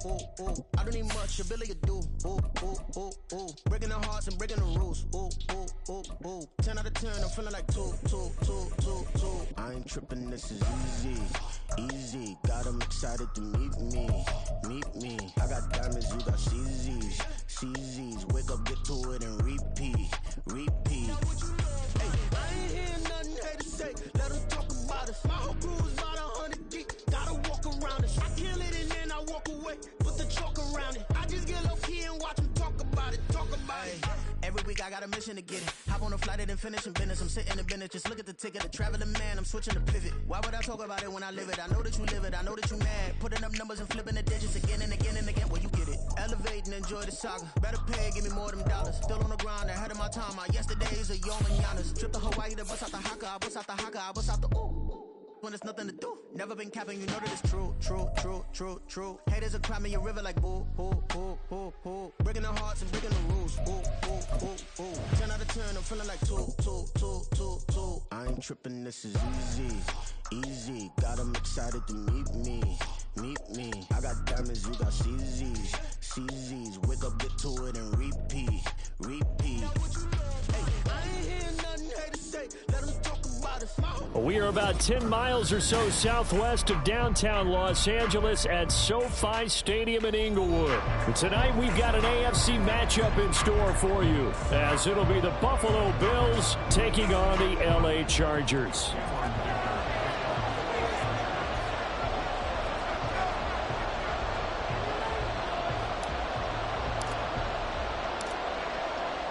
ooh, ooh. I don't need much, ability to do. Ooh, ooh, ooh, ooh. Breaking the hearts and breaking the rules. Ooh, ooh, ooh, ooh. 10 out of 10, I'm feeling like 2. I ain't tripping, this is easy, easy. Got 'em excited to meet me. I got diamonds, you got CZs. Wake up, get to it and repeat. Hey, I ain't hearing nothing haters say. Let them talk about us. My whole crew is about 100 deep. Gotta walk around it. I kill it and then I walk away. Put the chalk around it. I just get low key and watch them talk about it. Every week I got a mission to get it. Hop on a flight and then finish in business. I'm sitting in business, just look at the ticket. The traveling man, I'm switching to pivot. Why would I talk about it when I live it? I know that you live it, I know that you mad. Putting up numbers and flipping the digits again and again and again. Well, you get it. Elevate and enjoy the saga. Better pay, give me more of them dollars. Still on the grind, ahead of my time. My yesterdays are your mananas. Trip to Hawaii to bust out the haka. I bust out the haka, I bust out the ooh. When there's nothing to do. Never been capping, you know that it's true. Haters are climbing your river like boo. Breaking the hearts and breaking the rules. Ooh. 10 out of 10, I'm feeling like 2. I ain't tripping, this is easy. Got 'em excited to meet me. I got diamonds, you got CZs. Wake up, get to it and repeat. Hey, I ain't hearing nothing haters say. Let 'em talk about us. We are about 10 miles or so southwest of downtown Los Angeles at SoFi Stadium in Inglewood. And tonight we've got an AFC matchup in store for you, as it'll be the Buffalo Bills taking on the LA Chargers.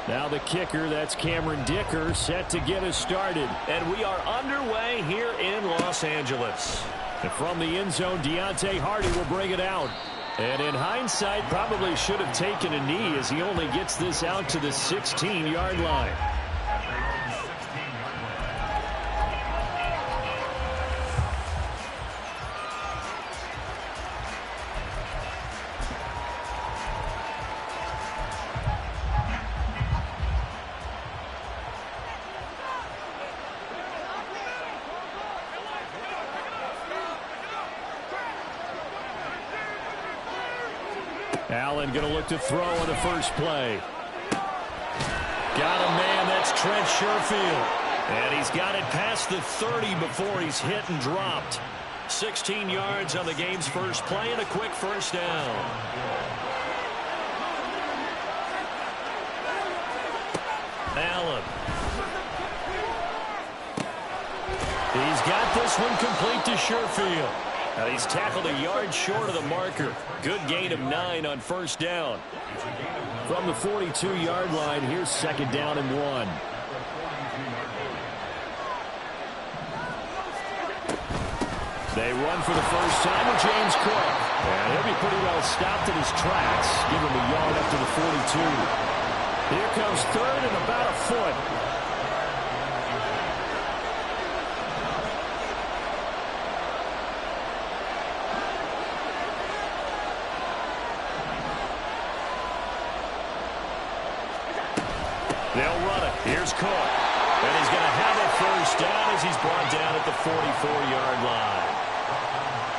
Now the kicker, that's Cameron Dicker, set to get us started. And we are underway here in Los Angeles. And from the end zone, Deontay Hardy will bring it out. And in hindsight, probably should have taken a knee as he only gets this out to the 16-yard line. Allen going to look to throw on the first play. Got a man, that's Trent Sherfield. And he's got it past the 30 before he's hit and dropped. 16 yards on the game's first play and a quick first down. Allen. He's got this one complete to Sherfield. Now he's tackled a yard short of the marker. Good gain of 9 on first down. From the 42-yard line, here's second down and 1. They run for the first time with James Cook. And he'll be pretty well stopped in his tracks. Give him a yard up to the 42. Here comes third and about a foot. They'll run it. Here's Cook. And he's going to have a first down as he's brought down at the 44-yard line.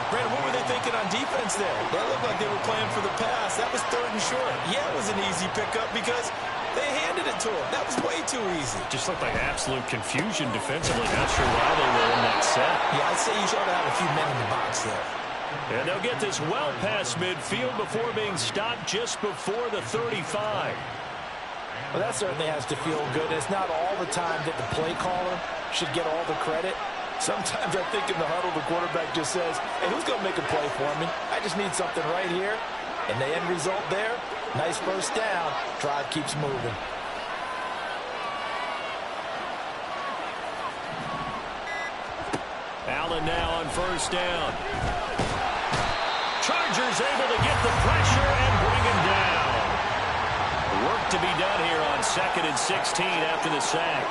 Brandon, what were they thinking on defense there? That looked like they were playing for the pass. That was third and short. Yeah, it was an easy pickup because they handed it to him. That was way too easy. Just looked like absolute confusion defensively. Not sure why they were in that set. Yeah, I'd say you should have a few men in the box there. And they'll get this well past midfield before being stopped just before the 35. Well, that certainly has to feel good. It's not all the time that the play caller should get all the credit. Sometimes I think in the huddle, the quarterback just says, hey, who's going to make a play for me? I just need something right here. And the end result there, nice first down. Drive keeps moving. Allen now on first down. Chargers able to get the pressure and bring him down. Work to be done here on 2nd and 16 after the sack.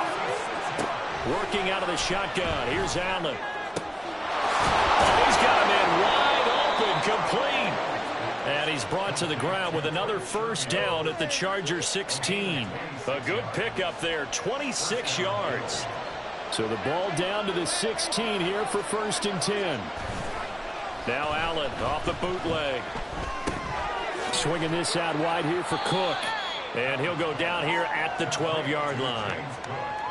Working out of the shotgun. Here's Allen. Oh, he's got a man wide open, complete. And he's brought to the ground with another first down at the Chargers 16. A good pickup there, 26 yards. So the ball down to the 16 here for 1st and 10. Now Allen off the bootleg. swinging this out wide here for Cook. And he'll go down here at the 12-yard line.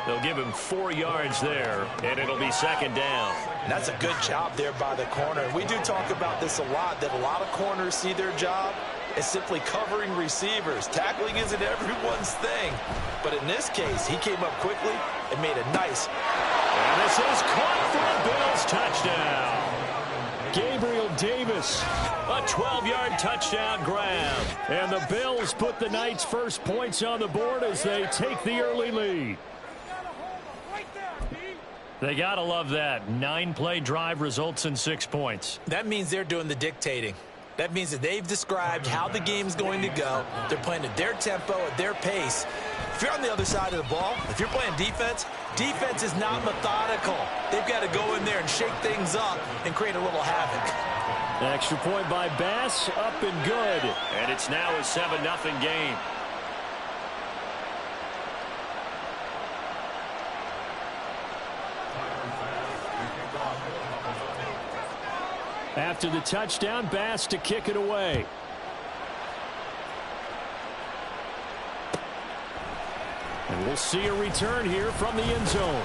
They'll give him 4 yards there, and it'll be second down. And that's a good job there by the corner. We do talk about this a lot, that a lot of corners see their job as simply covering receivers. Tackling isn't everyone's thing. But in this case, he came up quickly and made a nice. And this is caught for a Bills touchdown. Gabriel Davis, a 12-yard touchdown grab. And the Bills put the Knights' first points on the board as they take the early lead. They got to love that. 9-play drive results in 6 points. That means they're doing the dictating. That means that they've described how the game's going to go. They're playing at their tempo, at their pace. If you're on the other side of the ball, if you're playing defense, defense is not methodical. They've got to go in there and shake things up and create a little havoc. Extra point by Bass, up and good. And it's now a 7-0 game. After the touchdown, Bass to kick it away. And we'll see a return here from the end zone.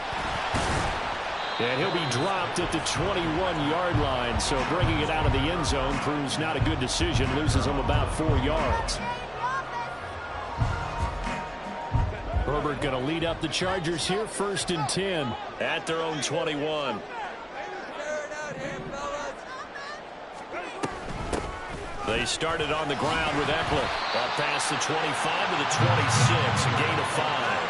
And he'll be dropped at the 21-yard line, so bringing it out of the end zone proves not a good decision. Loses him about 4 yards. Herbert going to lead up the Chargers here, 1st and 10. At their own 21. They started on the ground with Eckler. Up past the 25 to the 26, a gain of 5.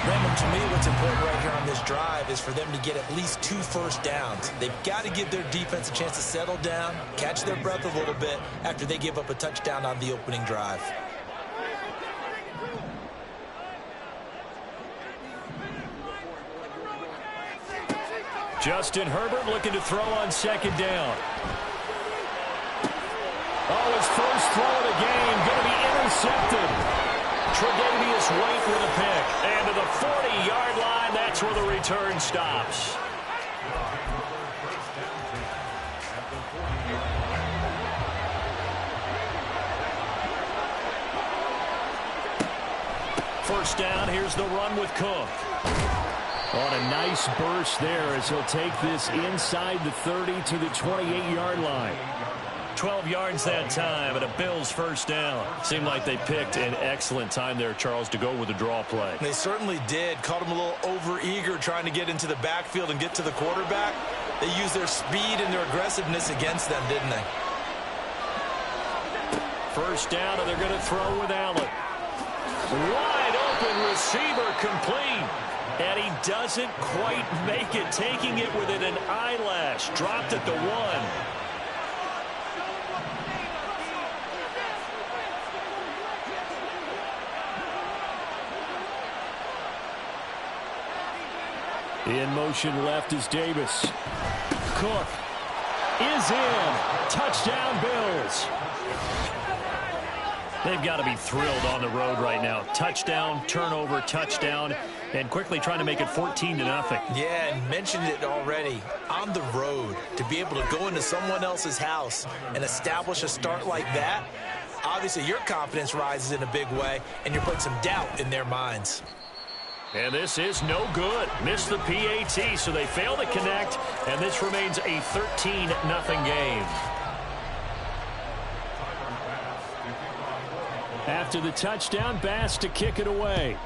Raymond, to me, what's important right here on this drive is for them to get at least 2 first downs. They've got to give their defense a chance to settle down, catch their breath a little bit after they give up a touchdown on the opening drive. Justin Herbert looking to throw on 2nd down. Oh, his first throw of the game going to be intercepted. Tre'Davious White with a pick. And to the 40-yard line, that's where the return stops. First down, here's the run with Cook. On a nice burst there as he'll take this inside the 30 to the 28-yard line. 12 yards that time, and a Bills first down. Seemed like they picked an excellent time there, Charles, to go with the draw play. They certainly did. Caught him a little over-eager trying to get into the backfield and get to the quarterback. They used their speed and their aggressiveness against them, didn't they? First down, and they're going to throw with Allen. Wide open receiver complete. And he doesn't quite make it, taking it within an eyelash. Dropped at the 1. In motion left is Davis. Cook is in. Touchdown Bills. They've got to be thrilled on the road right now. Touchdown, turnover, touchdown, and quickly trying to make it 14-0. Yeah, and mentioned it already. On the road, to be able to go into someone else's house and establish a start like that, obviously your confidence rises in a big way, and you're putting some doubt in their minds. And this is no good. Missed the PAT, so they fail to connect, and this remains a 13-0 game. After the touchdown, Bass to kick it away.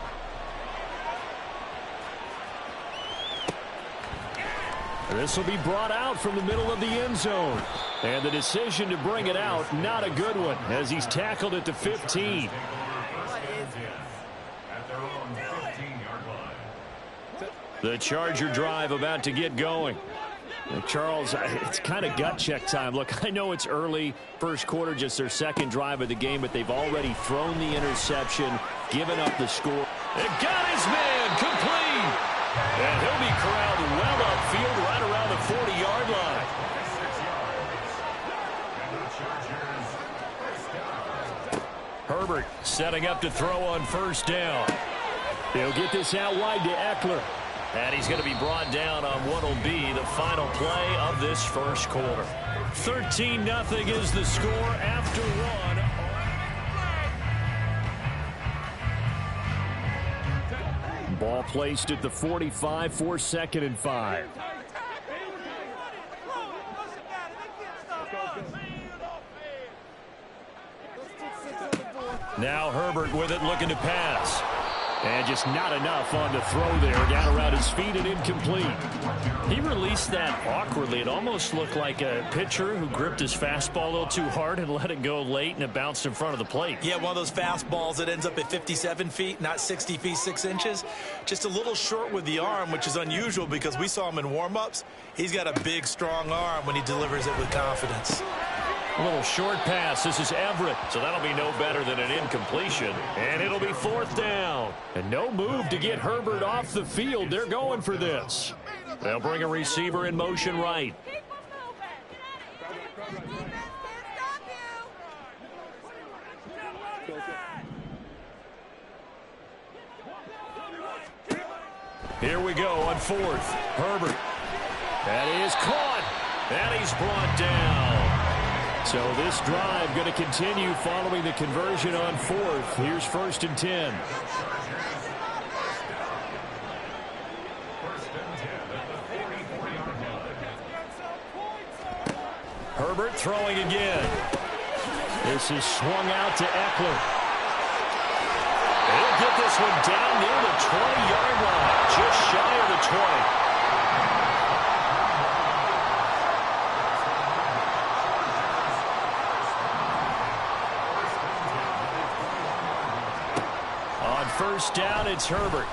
This will be brought out from the middle of the end zone. And the decision to bring it out, not a good one, as he's tackled at the 15. The Charger drive about to get going. Charles, it's kind of gut check time. Look, I know it's early, first quarter, just their second drive of the game, but they've already thrown the interception, given up the score. It got his man complete. And he'll be corralled well upfield right around the 40-yard line. Herbert setting up to throw on first down. He'll get this out wide to Eckler. And he's going to be brought down on what will be the final play of this first quarter. 13-0 is the score after one. Ball placed at the 45 for 2nd and 5. Now Herbert with it, looking to pass. And just not enough on the throw there. Down around his feet and incomplete. He released that awkwardly. It almost looked like a pitcher who gripped his fastball a little too hard and let it go late, and it bounced in front of the plate. Yeah, one of those fastballs that ends up at 57 feet, not 60 feet, 6 inches. Just a little short with the arm, which is unusual because we saw him in warm-ups. He's got a big, strong arm when he delivers it with confidence. A little short pass. This is Everett. So that'll be no better than an incompletion. And it'll be 4th down. And no move to get Herbert off the field. They're going for this. They'll bring a receiver in motion right. Here we go on 4th. Herbert. That is caught. And he's brought down. So this drive going to continue following the conversion on 4th. Here's 1st and 10. Herbert throwing again. This is swung out to Eckler. He'll get this one down near the 20-yard line, just shy of the 20. First down, it's Herbert.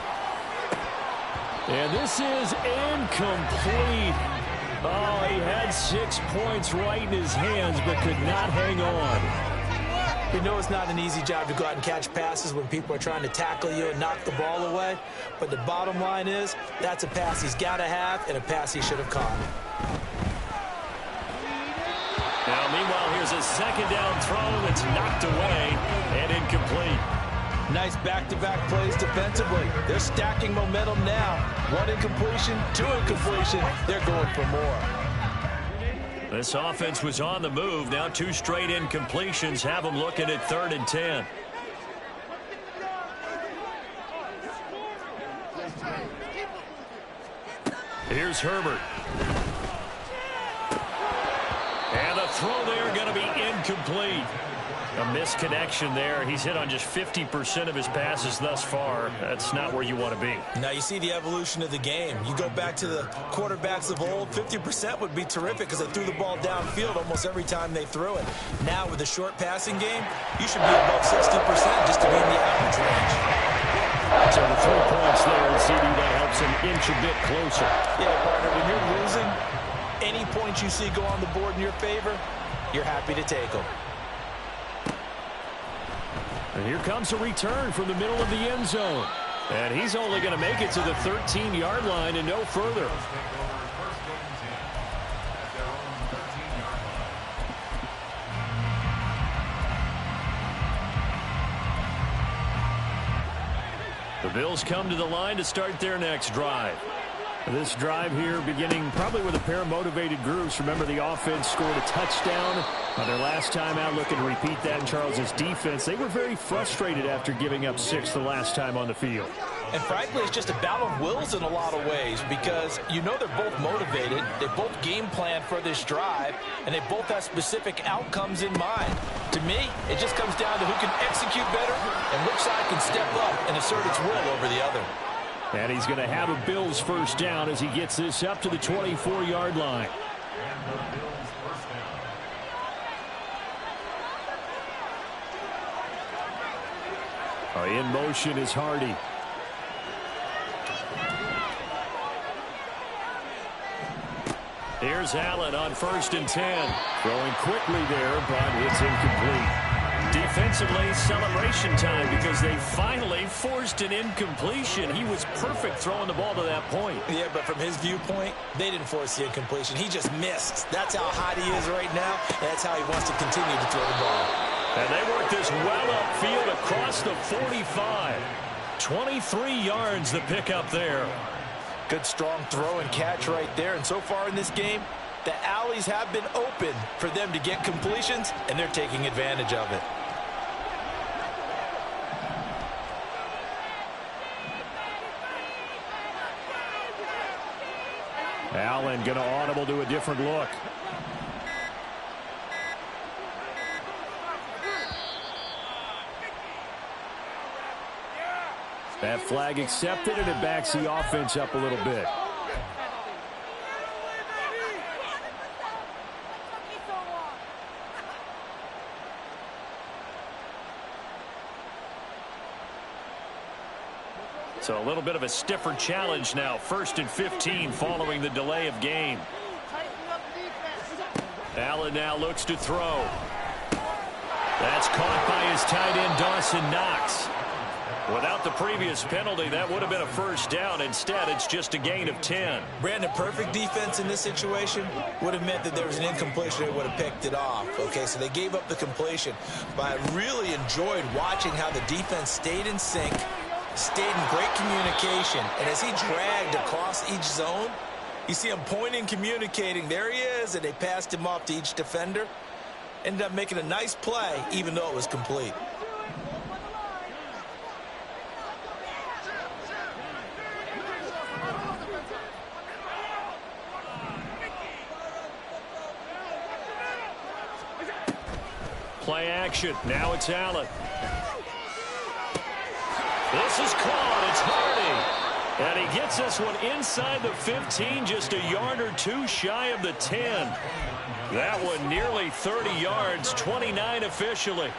And this is incomplete. Oh, he had 6 points right in his hands, but could not hang on. We know it's not an easy job to go out and catch passes when people are trying to tackle you and knock the ball away. But the bottom line is, that's a pass he's got to have and a pass he should have caught. Now, meanwhile, here's a 2nd down throw that's knocked away and incomplete. Nice back-to-back plays defensively. They're stacking momentum now. 1 incompletion, 2 incompletion. They're going for more. This offense was on the move. Now 2 straight incompletions have them looking at 3rd and 10. Here's Herbert. And the throw there going to be incomplete. A misconnection there. He's hit on just 50% of his passes thus far. That's not where you want to be. Now you see the evolution of the game. You go back to the quarterbacks of old, 50% would be terrific because they threw the ball downfield almost every time they threw it. Now with the short passing game, you should be above 60% just to be in the average range. So the 3 points there, and CD, that helps him inch a bit closer. Yeah, partner, when you're losing, any points you see go on the board in your favor, you're happy to take them. And here comes a return from the middle of the end zone. And he's only going to make it to the 13-yard line and no further. The Bills come to the line to start their next drive. This drive here beginning probably with a pair of motivated groups. Remember, the offense scored a touchdown on their last time out. Looking to repeat that in Charles's defense. They were very frustrated after giving up 6 the last time on the field. And frankly, it's just a battle of wills in a lot of ways because you know they're both motivated. They both game plan for this drive, and they both have specific outcomes in mind. To me, it just comes down to who can execute better and which side can step up and assert its will over the other. And he's going to have a Bills first down as he gets this up to the 24-yard line. In motion is Hardy. Here's Allen on 1st and 10. Throwing quickly there, but it's incomplete. Defensively, celebration time because they finally forced an incompletion. He was perfect throwing the ball to that point. Yeah, but from his viewpoint, they didn't force the incompletion. He just missed. That's how hot he is right now, and that's how he wants to continue to throw the ball. And they work this well upfield across the 45. 23 yards the pick up there. Good strong throw and catch right there. And so far in this game, the alleys have been open for them to get completions, and they're taking advantage of it. Allen going to audible to a different look. That flag accepted, and it backs the offense up a little bit. So a little bit of a stiffer challenge now. 1st and 15 following the delay of game. Allen now looks to throw. That's caught by his tight end, Dawson Knox. Without the previous penalty, that would have been a first down. Instead, it's just a gain of 10. Brandon, perfect defense in this situation would have meant that there was an incompletion. They would have picked it off. Okay, so they gave up the completion. But I really enjoyed watching how the defense stayed in sync, stayed in great communication. And as he dragged across each zone, you see him pointing, communicating. There he is, and they passed him off to each defender. Ended up making a nice play, even though it was complete. Play action. Now it's Allen. This is caught. It's Hardy. And he gets this one inside the 15, just a yard or two shy of the 10. That one nearly 30 yards, 29 officially.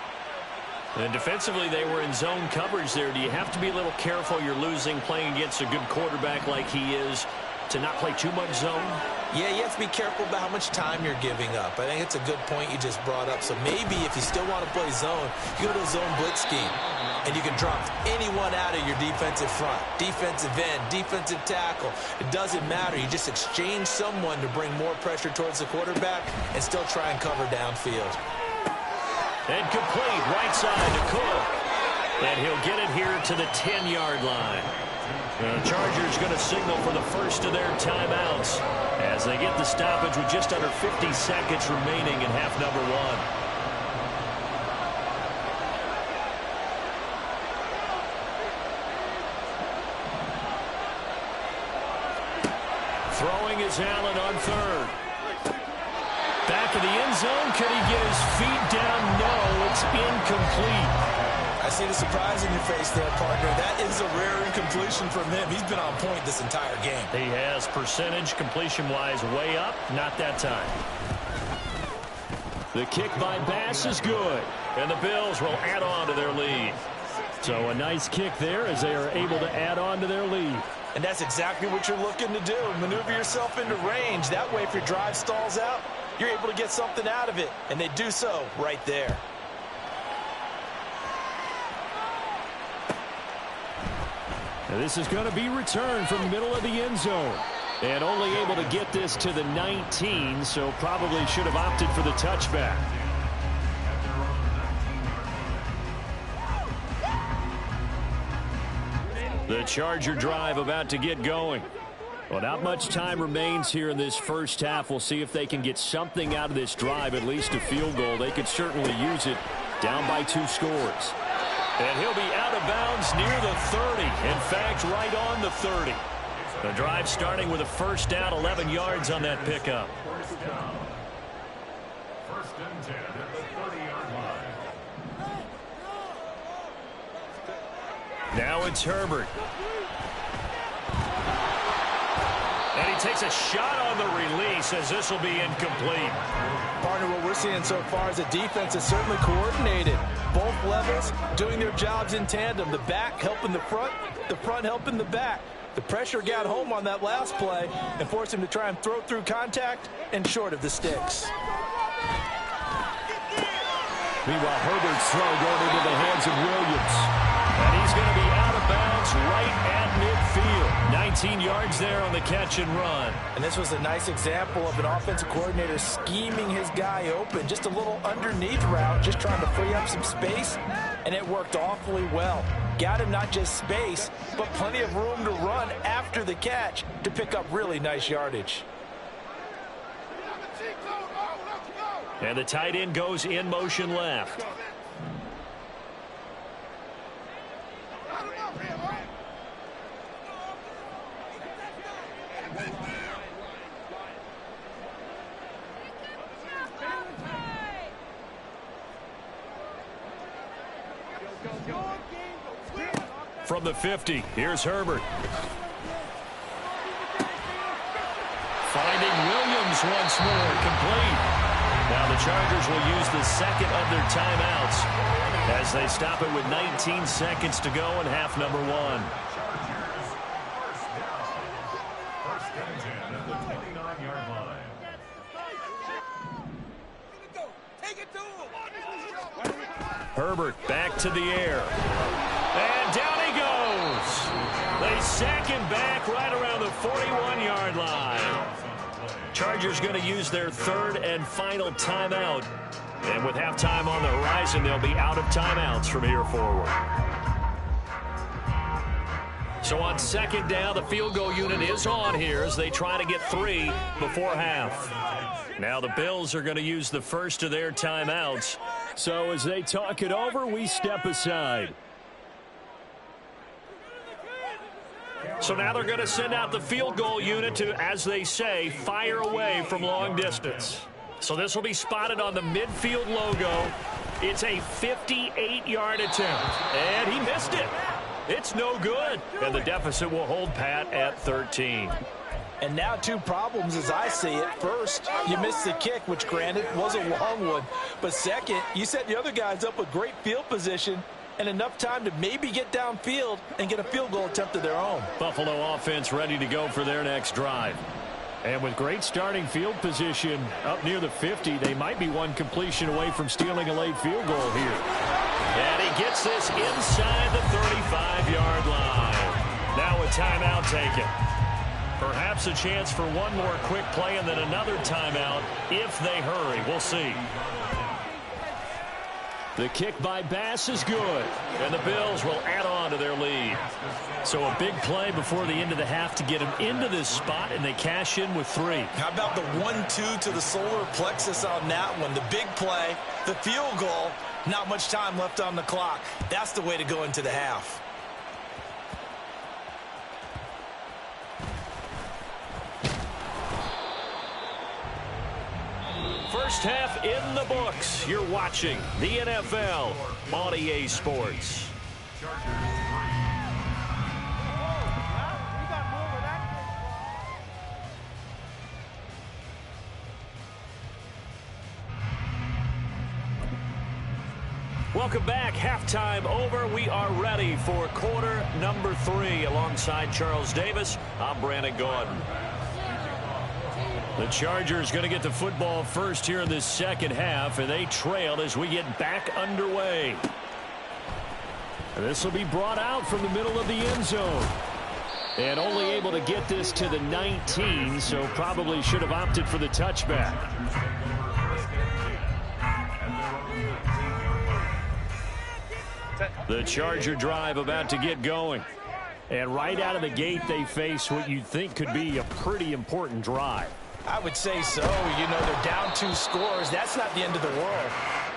And defensively, they were in zone coverage there. Do you have to be a little careful? You're losing, playing against a good quarterback like he is, to not play too much zone? Yeah, you have to be careful about how much time you're giving up. I think it's a good point you just brought up. So maybe if you still want to play zone, you go to a zone blitz scheme. And you can drop anyone out of your defensive front. Defensive end, defensive tackle. It doesn't matter. You just exchange someone to bring more pressure towards the quarterback and still try and cover downfield. And complete right side to Cook. And he'll get it here to the 10-yard line. The Chargers going to signal for the first of their timeouts as they get the stoppage with just under 50 seconds remaining in half number one. Throwing is Allen on third. Back of the end zone. Could he get his feet down? No, it's incomplete. I see the surprise in your face there, partner. That is a rare incompletion from him. He's been on point this entire game. He has percentage completion-wise way up. Not that time. The kick by Bass is good. And the Bills will add on to their lead. So a nice kick there as they are able to add on to their lead. And that's exactly what you're looking to do. Maneuver yourself into range. That way, if your drive stalls out, you're able to get something out of it. And they do so right there. Now this is going to be returned from the middle of the end zone. And only able to get this to the 19, so probably should have opted for the touchback. The Charger drive about to get going. Well, not much time remains here in this first half. We'll see if they can get something out of this drive, at least a field goal. They could certainly use it, down by 2 scores. And he'll be out of bounds near the 30. In fact, right on the 30. The drive starting with a first down, 11 yards on that pickup. First and 10 at the 30-yard line. Now it's Herbert. And he takes a shot on the release as this will be incomplete. Partner, what we're seeing so far is a defense that's certainly coordinated. Both levels doing their jobs in tandem. The back helping the front helping the back. The pressure got home on that last play and forced him to try and throw through contact and short of the sticks. Meanwhile, Herbert's throw going into the hands of Williams. And he's going to be out of bounds right at midfield. 19 yards there on the catch and run. And this was a nice example of an offensive coordinator scheming his guy open. Just a little underneath route, just trying to free up some space. And it worked awfully well. Got him not just space, but plenty of room to run after the catch to pick up really nice yardage. And the tight end goes in motion left. From the 50, here's Herbert. Finding Williams once more, complete. Now the Chargers will use the second of their timeouts as they stop it with 19 seconds to go in half number 1. First and 10 at the 29-yard line. Herbert back to the air. And down he goes. They sack him back right around the 41-yard line. Chargers going to use their third and final timeout. And with halftime on the horizon, they'll be out of timeouts from here forward. So on second down, the field goal unit is on here as they try to get 3 before half. Now the Bills are going to use the first of their timeouts. So as they talk it over, we step aside. So now they're going to send out the field goal unit to, as they say, fire away from long distance. So this will be spotted on the midfield logo. It's a 58-yard attempt, and he missed it. It's no good, and the deficit will hold pat at 13. And now 2 problems as I see it. First, you missed the kick, which granted was a long one. But second, you set the other guys up with great field position and enough time to maybe get downfield and get a field goal attempt of their own. Buffalo offense ready to go for their next drive. And with great starting field position up near the 50, they might be one completion away from stealing a late field goal here. And he gets this inside the 35-yard line. Now a timeout taken. Perhaps a chance for one more quick play and then another timeout if they hurry. We'll see. The kick by Bass is good, and the Bills will add on to their lead. So a big play before the end of the half to get them into this spot, and they cash in with 3. How about the 1-2 to the solar plexus on that one? The big play, the field goal, not much time left on the clock. That's the way to go into the half. First half in the books. You're watching the NFL on EA Sports. Welcome back. Halftime over. We are ready for quarter number 3. Alongside Charles Davis, I'm Brandon Gordon. The Chargers going to get the football first here in this second half, and they trail as we get back underway. This will be brought out from the middle of the end zone. And only able to get this to the 19, so probably should have opted for the touchback. The Charger drive about to get going. And right out of the gate, they face what you'd think could be a pretty important drive. I would say so. You know, they're down 2 scores. That's not the end of the world.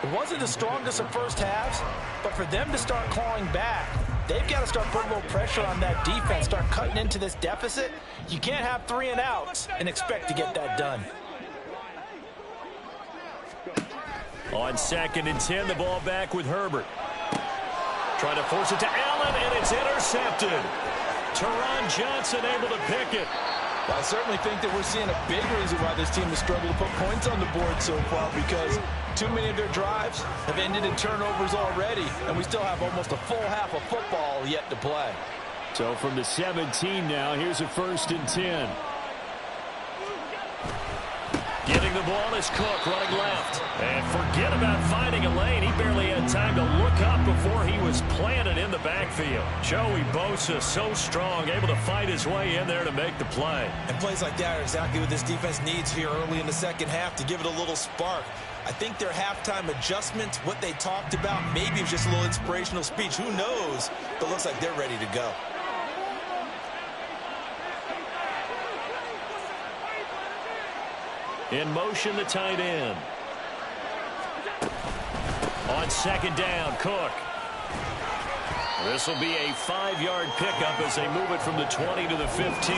It wasn't the strongest of first halves, but for them to start clawing back, they've got to start putting a little pressure on that defense, start cutting into this deficit. You can't have 3 and outs and expect to get that done. On second and 10, the ball back with Herbert. Trying to force it to Allen, and it's intercepted. Teron Johnson able to pick it. Well, I certainly think that we're seeing a big reason why this team has struggled to put points on the board so far, because too many of their drives have ended in turnovers already, and we still have almost a full half of football yet to play. So from the 17 now, here's a 1st and 10. Getting the ball is Cook running left. And forget about finding a lane. He barely had time to look up before he was planted in the backfield. Joey Bosa so strong, able to fight his way in there to make the play. And plays like that are exactly what this defense needs here early in the second half to give it a little spark. I think their halftime adjustments, what they talked about, maybe it was just a little inspirational speech. Who knows? But it looks like they're ready to go. In motion, the tight end. On second down, Cook. This will be a 5-yard pickup as they move it from the 20 to the 15.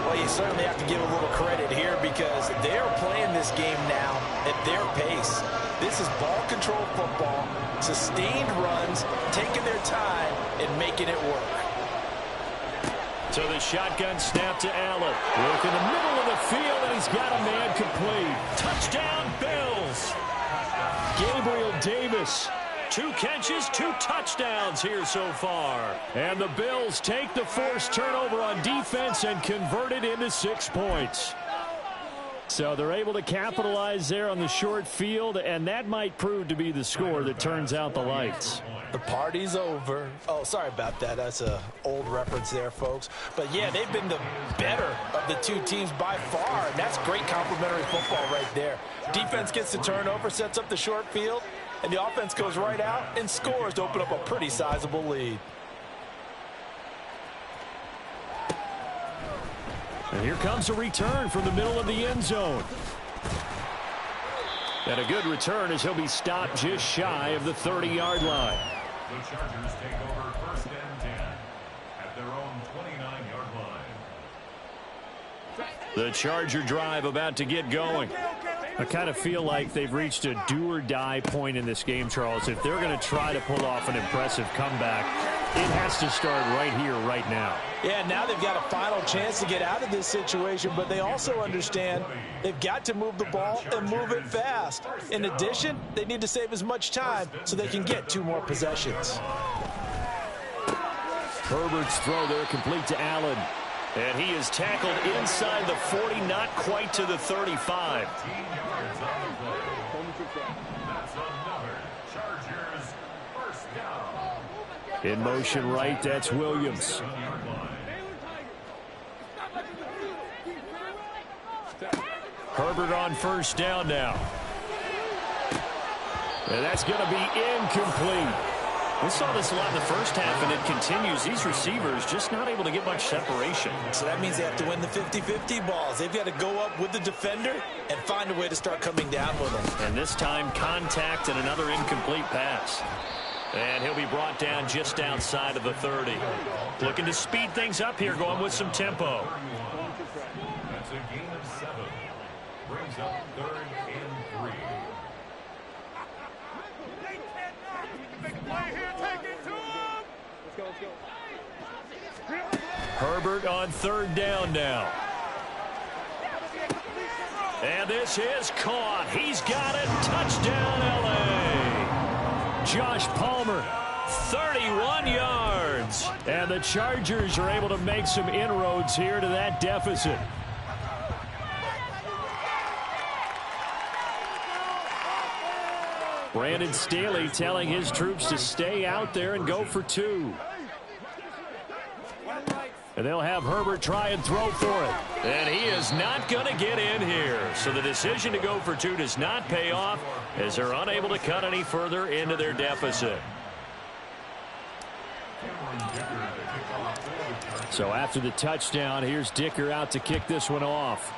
Well, Well, you certainly have to give a little credit here because they are playing this game now at their pace. This is ball control football, sustained runs, taking their time and making it work. So the shotgun snap to Allen. Work in the middle of the field, and he's got a man complete. Touchdown, Bills. Gabriel Davis. 2 catches, 2 touchdowns here so far. And the Bills take the forced turnover on defense and convert it into 6 points. So they're able to capitalize there on the short field, and that might prove to be the score that turns out the lights. The party's over. Oh, sorry about that. That's an old reference there, folks. But, yeah, they've been the better of the 2 teams by far, and that's great complimentary football right there. Defense gets the turnover, sets up the short field, and the offense goes right out and scores to open up a pretty sizable lead. And here comes a return from the middle of the end zone. And a good return as he'll be stopped just shy of the 30-yard line. The Chargers take over 1st and 10 at their own 29-yard line. The Charger drive about to get going. I kind of feel like they've reached a do-or-die point in this game, Charles. If they're going to try to pull off an impressive comeback, it has to start right here, right now. Yeah, now they've got a final chance to get out of this situation, but they also understand they've got to move the ball and move it fast. In addition, they need to save as much time so they can get 2 more possessions. Herbert's throw there complete to Allen. And he is tackled inside the 40, not quite to the 35. That's another Chargers first down. In motion right, that's Williams. Herbert on first down now. And that's going to be incomplete. We saw this a lot in the first half, and it continues. These receivers just not able to get much separation. So that means they have to win the 50-50 balls. They've got to go up with the defender and find a way to start coming down with them. And this time, contact and another incomplete pass. And he'll be brought down just outside of the 30. Looking to speed things up here, going with some tempo. That's a gain of 7. Brings up 3rd and 3. Herbert on 3rd down now. And this is caught. He's got it. Touchdown, L.A. Josh Palmer, 31 yards. And the Chargers are able to make some inroads here to that deficit. Brandon Staley telling his troops to stay out there and go for 2. And they'll have Herbert try and throw for it. And he is not going to get in here. So the decision to go for 2 does not pay off as they're unable to cut any further into their deficit. So after the touchdown, here's Dicker out to kick this one off.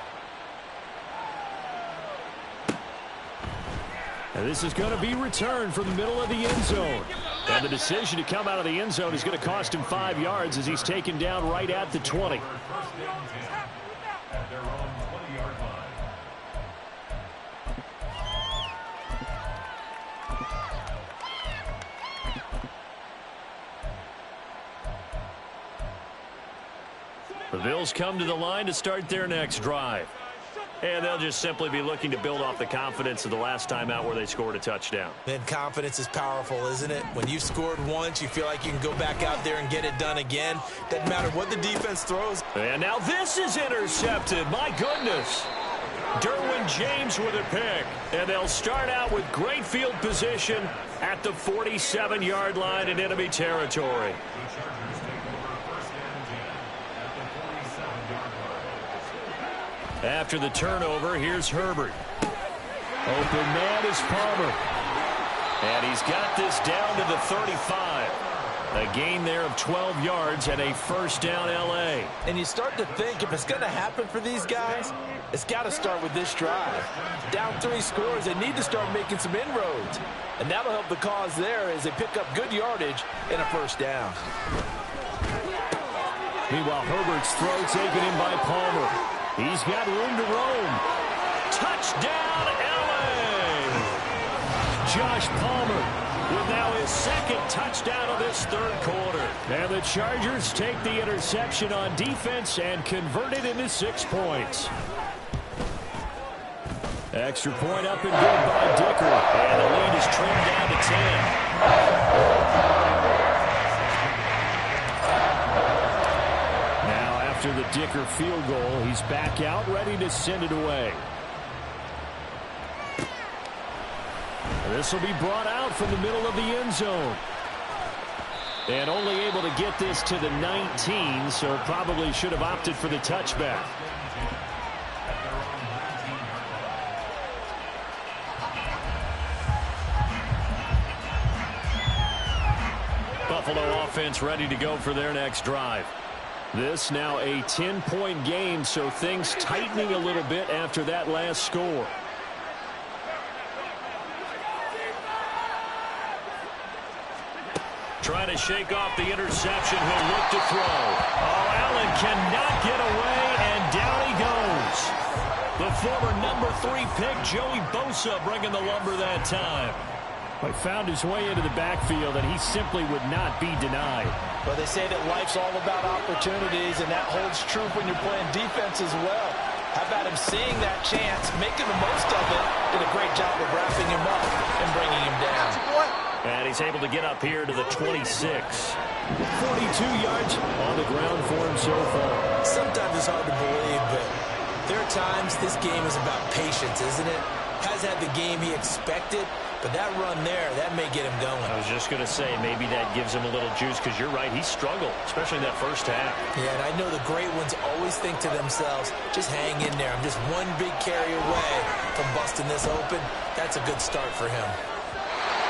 And this is going to be returned from the middle of the end zone. And the decision to come out of the end zone is going to cost him 5 yards as he's taken down right at the 20. At their own 20-yard line. The Bills come to the line to start their next drive. And they'll just simply be looking to build off the confidence of the last time out where they scored a touchdown. Man, confidence is powerful, isn't it? When you've scored once, you feel like you can go back out there and get it done again. Doesn't matter what the defense throws. And now this is intercepted. My goodness. Derwin James with a pick. And they'll start out with great field position at the 47-yard line in enemy territory. After the turnover, here's Herbert. Open man is Palmer. And he's got this down to the 35. A gain there of 12 yards and a first down L.A. And you start to think if it's going to happen for these guys, it's got to start with this drive. Down 3 scores, they need to start making some inroads. And that'll help the cause there as they pick up good yardage and a first down. Meanwhile, Herbert's throw taken in by Palmer. He's got room to roam. Touchdown, LA! Josh Palmer with now his second touchdown of this third quarter. And the Chargers take the interception on defense and convert it into 6 points. Extra point up and good by Dicker. And the lead is trimmed down to 10. Now after the Dicker field goal, he's back out ready to send it away. This will be brought out from the middle of the end zone. And only able to get this to the 19, so probably should have opted for the touchback. Buffalo offense ready to go for their next drive. This now a 10-point game, so things tightening a little bit after that last score. Trying to shake off the interception. He'll look to throw. Oh, Allen cannot get away, and down he goes. The former number 3 pick, Joey Bosa, bringing the lumber that time. But found his way into the backfield, and he simply would not be denied. Well, they say that life's all about opportunities, and that holds true when you're playing defense as well. How about him seeing that chance, making the most of it, did a great job of wrapping him up and bringing him down. And he's able to get up here to the 26. 42 yards on the ground for him so far. Sometimes it's hard to believe, but there are times this game is about patience, isn't it? Has had the game he expected, but that run there, that may get him going. I was just going to say, maybe that gives him a little juice, because you're right, he struggled, especially in that first half. Yeah, and I know the great ones always think to themselves, just hang in there. I'm just one big carry away from busting this open. That's a good start for him.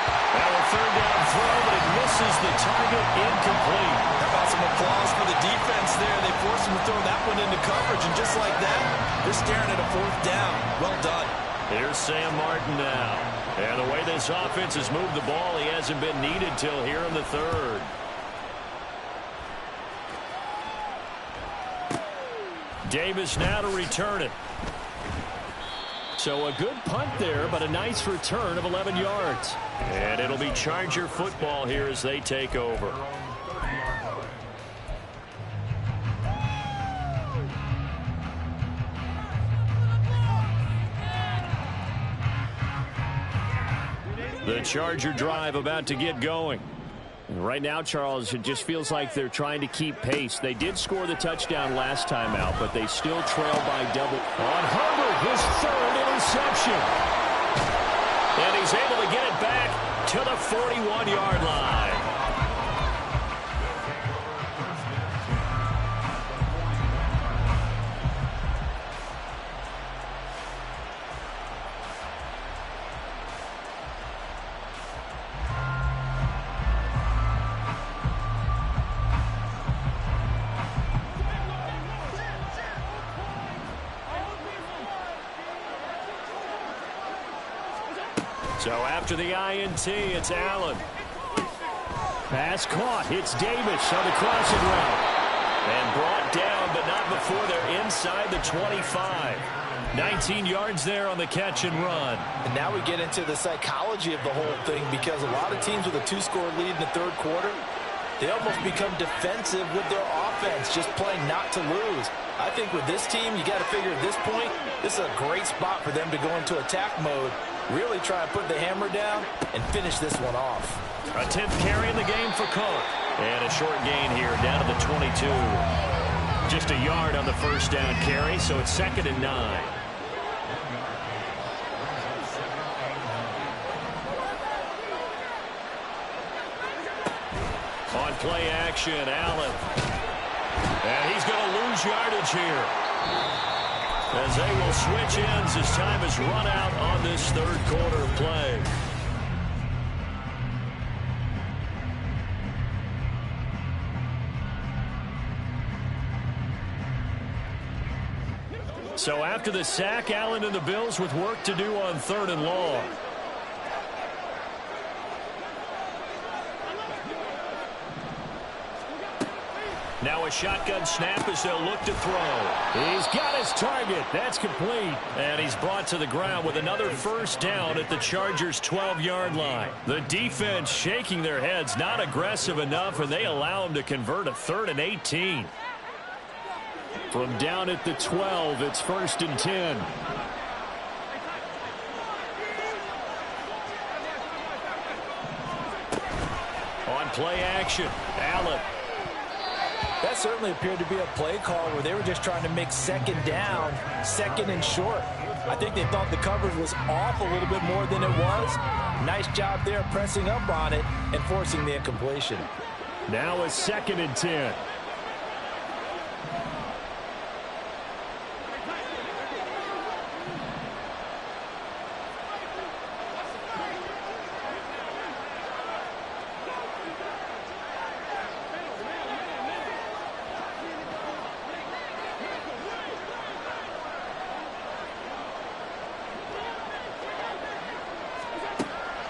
Now a third down throw, but it misses the target, incomplete. How about some applause for the defense there? They forced him to throw that one into coverage, and just like that, they're staring at a 4th down. Well done. Here's Sam Martin now. And the way this offense has moved the ball, he hasn't been needed till here in the third. Davis now to return it. So a good punt there, but a nice return of 11 yards. And it'll be Charger football here as they take over. The Charger drive about to get going. Right now, Charles, it just feels like they're trying to keep pace. They did score the touchdown last time out, but they still trail by double. On Herbert, his 3rd interception. And he's able to get it back to the 41-yard line. So after the INT, it's Allen. Pass caught. It's Davis on the crossing route. And brought down, but not before they're inside the 25. 19 yards there on the catch and run. And now we get into the psychology of the whole thing, because a lot of teams with a 2-score lead in the third quarter, they almost become defensive with their offense, just playing not to lose. I think with this team, you got to figure at this point, this is a great spot for them to go into attack mode, really try and put the hammer down and finish this one off. A 10th carry in the game for Cook. And a short gain here down to the 22. Just a yard on the first down carry, so it's 2nd and 9. On play action, Allen. And he's going to lose yardage here, as they will switch ends as time is run out on this third quarter play. So after the sack, Allen and the Bills with work to do on 3rd and long. Now a shotgun snap as they'll look to throw. He's got his target. That's complete. And he's brought to the ground with another first down at the Chargers' 12-yard line. The defense shaking their heads, not aggressive enough, and they allow him to convert a 3rd and 18. From down at the 12, it's 1st and 10. On play action, Allen. That certainly appeared to be a play call where they were just trying to make 2nd down, 2nd and short. I think they thought the coverage was off a little bit more than it was. Nice job there pressing up on it and forcing the incompletion. Now a 2nd and 10.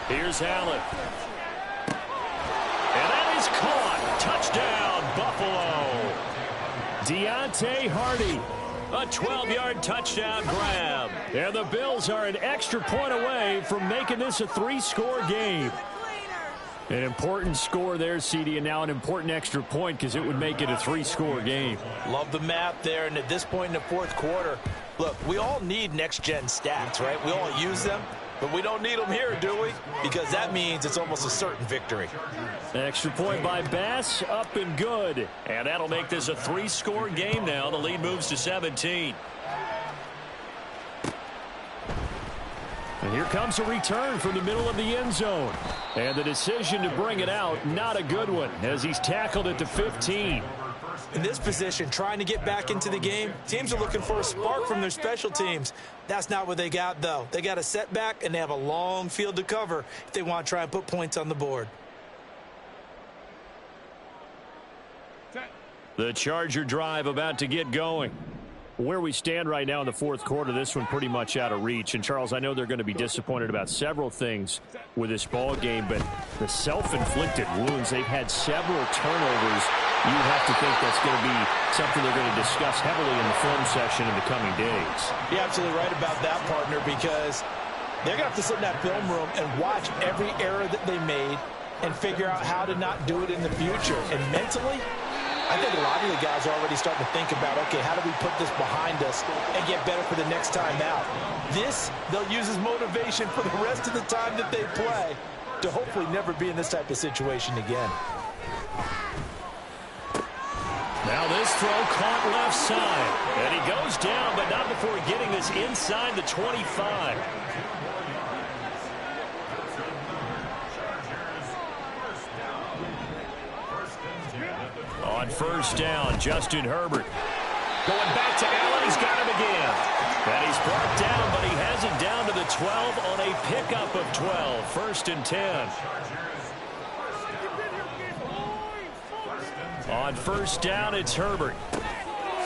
Here's Allen. And that is caught. Touchdown, Buffalo. Deontay Hardy. A 12-yard touchdown grab. And the Bills are an extra point away from making this a 3-score game. An important score there, CD, and now an important extra point because it would make it a 3-score game. Love the math there, and at this point in the 4th quarter, look, we all need next-gen stats, right? We all use them. But we don't need them here, do we? Because that means it's almost a certain victory. Extra point by Bass, up and good. And that'll make this a 3-score game now. The lead moves to 17. And here comes a return from the middle of the end zone. And the decision to bring it out, not a good one, as he's tackled at the 15. In this position, trying to get back into the game, teams are looking for a spark from their special teams. That's not what they got, though. They got a setback, and they have a long field to cover if they want to try and put points on the board. The Charger drive about to get going. Where we stand right now in the 4th quarter, this one pretty much out of reach. And, Charles, I know they're going to be disappointed about several things with this ball game, but the self-inflicted wounds, they've had several turnovers. You have to think that's going to be something they're going to discuss heavily in the film session in the coming days. You're absolutely right about that, partner, because they're going to have to sit in that film room and watch every error that they made and figure out how to not do it in the future. And mentally, I think a lot of the guys are already starting to think about, okay, how do we put this behind us and get better for the next time out? This, they'll use as motivation for the rest of the time that they play to hopefully never be in this type of situation again. Now this throw caught left side. And he goes down, but not before getting this inside the 25. On 1st down, Justin Herbert. Going back to Allen, he's got him again. And he's brought down, but he has it down to the 12 on a pickup of 12. 1st and 10. On 1st down, it's Herbert.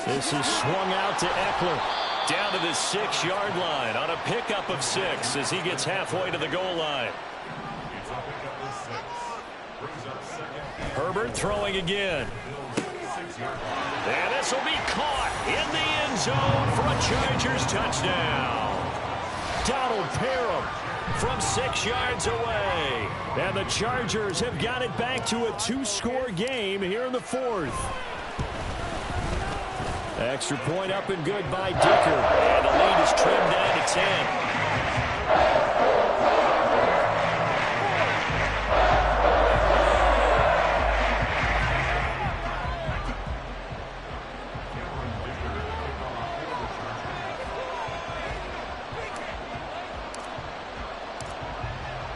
This is swung out to Eckler. Down to the 6-yard line on a pickup of 6 as he gets halfway to the goal line. Herbert throwing again. And this will be caught in the end zone for a Chargers touchdown. Donald Parham from 6 yards away. And the Chargers have got it back to a 2-score game here in the 4th. Extra point up and good by Dicker. And the lead is trimmed down to 10.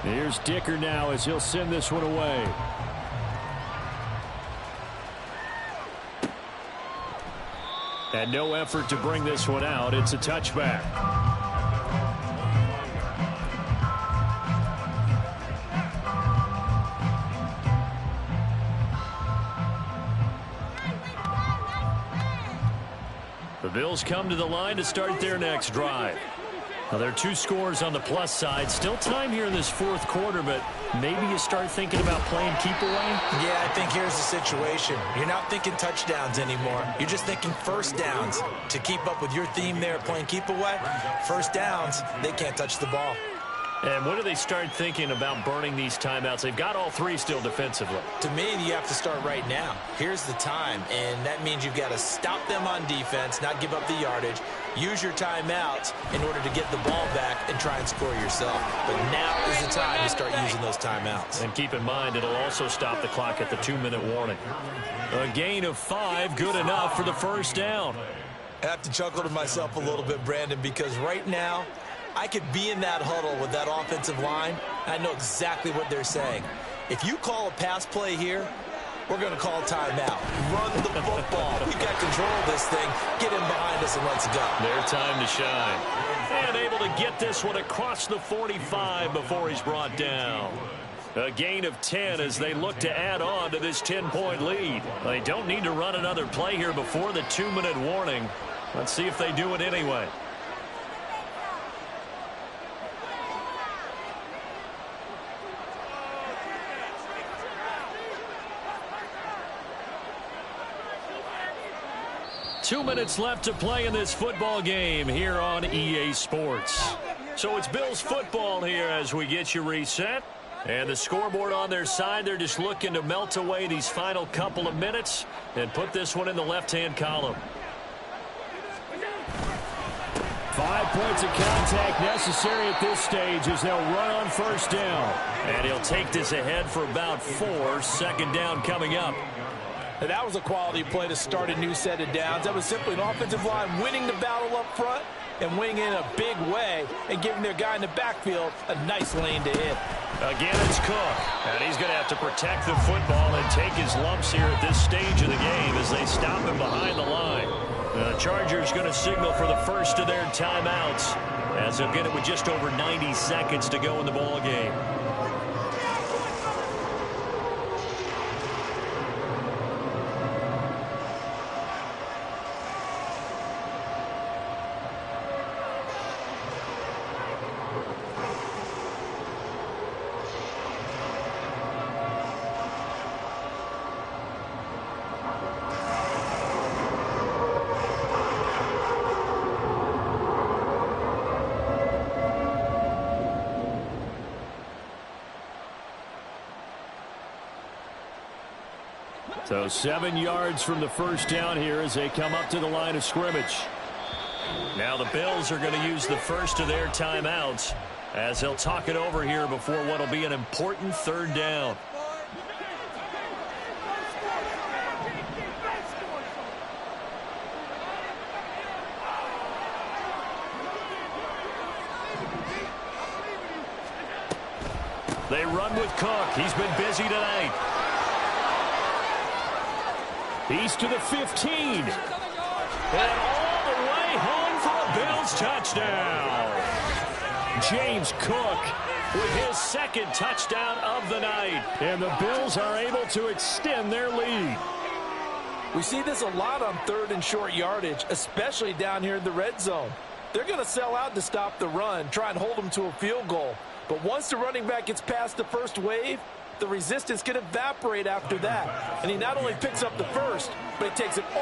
Here's Dicker now as he'll send this one away. And no effort to bring this one out. It's a touchback. The Bills come to the line to start their next drive. Well, there are two scores on the plus side. Still time here in this fourth quarter, but maybe you start thinking about playing keep away? Yeah, I think here's the situation. You're not thinking touchdowns anymore. You're just thinking first downs. To keep up with your theme there, playing keep away, first downs, they can't touch the ball. And when do they start thinking about burning these timeouts? They've got all three still defensively. To me, you have to start right now. Here's the time, and that means you've got to stop them on defense, not give up the yardage, use your timeouts in order to get the ball back and try and score yourself. But now is the time to start using those timeouts. And keep in mind, it'll also stop the clock at the 2-minute warning. A gain of 5, good enough for the first down. I have to chuckle to myself a little bit, Brandon, because right now, I could be in that huddle with that offensive line. I know exactly what they're saying. If you call a pass play here, we're going to call a timeout. Run the football. We've got control of this thing. Get him behind us and let's go. Their time to shine. And able to get this one across the 45 before he's brought down. A gain of 10 as they look to add on to this 10-point lead. They don't need to run another play here before the 2-minute warning. Let's see if they do it anyway. Two minutes left to play in this football game here on EA Sports. So it's Bills football here as we get you reset. And the scoreboard on their side, they're just looking to melt away these final couple of minutes and put this one in the left-hand column. 5 points of contact necessary at this stage as they'll run on first down. And he'll take this ahead for about 4. Second down coming up. And that was a quality play to start a new set of downs. That was simply an offensive line winning the battle up front and winning in a big way and giving their guy in the backfield a nice lane to hit. Again, it's Cook. And he's going to have to protect the football and take his lumps here at this stage of the game as they stop him behind the line. The Chargers going to signal for the first of their timeouts as they'll get it with just over 90 seconds to go in the ball game. So 7 yards from the first down here as they come up to the line of scrimmage. Now the Bills are going to use the first of their timeouts as they'll talk it over here before what will be an important third down. They run with Cook. He's been busy tonight. He's to the 15. And all the way home for a Bills touchdown. James Cook with his second touchdown of the night. And the Bills are able to extend their lead. We see this a lot on third and short yardage, especially down here in the red zone. They're going to sell out to stop the run, try and hold them to a field goal. But once the running back gets past the first wave, the resistance can evaporate after that. And he not only picks up the first, but he takes it all